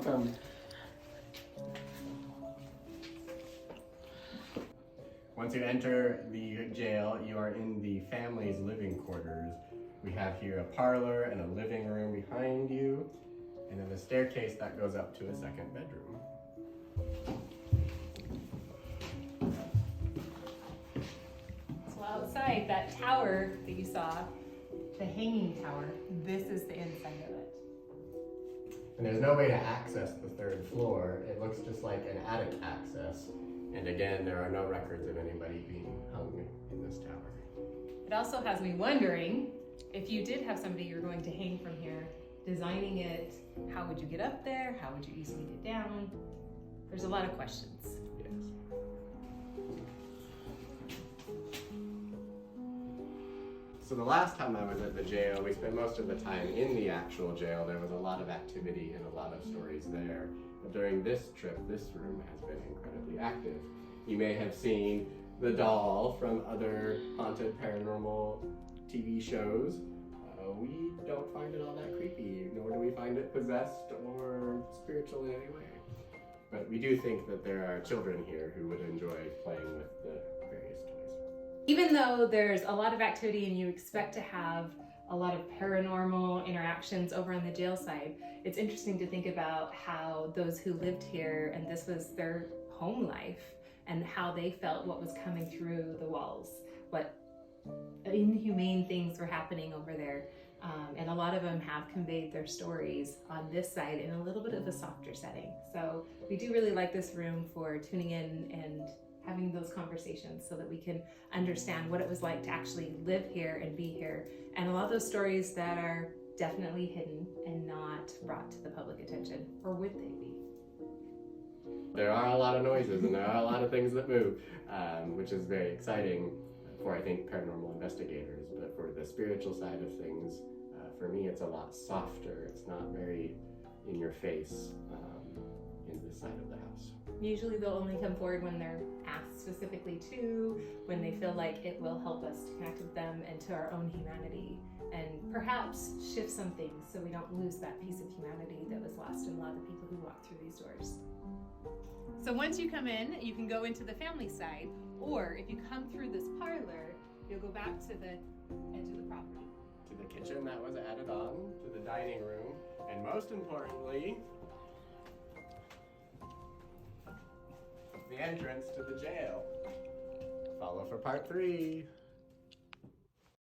welcome. Once you enter the jail, you are in the family's living quarters. We have here a parlor and a living room behind you, and then a staircase that goes up to a second bedroom. So outside, that tower that you saw, the hanging tower, this is the inside of it. And there's no way to access the third floor. It looks just like an attic access. And again, there are no records of anybody being hung in this tower. It also has me wondering, if you did have somebody you're going to hang from here, designing it, how would you get up there? How would you easily get down? There's a lot of questions. Yes. So the last time I was at the jail, we spent most of the time in the actual jail. There was a lot of activity and a lot of stories there. But during this trip, this room has been incredibly active. You may have seen the doll from other haunted paranormal TV shows. We don't find it all that creepy, nor do we find it possessed or spiritual in any way. But we do think that there are children here who would enjoy playing with the various toys. Even though there's a lot of activity and you expect to have a lot of paranormal interactions over on the jail side, it's interesting to think about how those who lived here and this was their home life and how they felt what was coming through the walls, what inhumane things were happening over there. And a lot of them have conveyed their stories on this side in a little bit of a softer setting. So we do really like this room for tuning in and having those conversations so that we can understand what it was like to actually live here and be here. And a lot of those stories that are definitely hidden and not brought to the public attention, or would they be? There are a lot of noises and there are a lot of things that move, which is very exciting for, I think, paranormal investigators. But for the spiritual side of things, for me, it's a lot softer. It's not very in your face in this side of the house. Usually they'll only come forward when they're asked specifically to, when they feel like it will help us to connect with them and to our own humanity, and perhaps shift some things so we don't lose that piece of humanity that was lost in a lot of the people who walk through these doors. So once you come in, you can go into the family side, or if you come through this parlor, you'll go back to the edge of the property. To the kitchen that was added on, to the dining room, and most importantly, the entrance to the jail. Follow for part 3.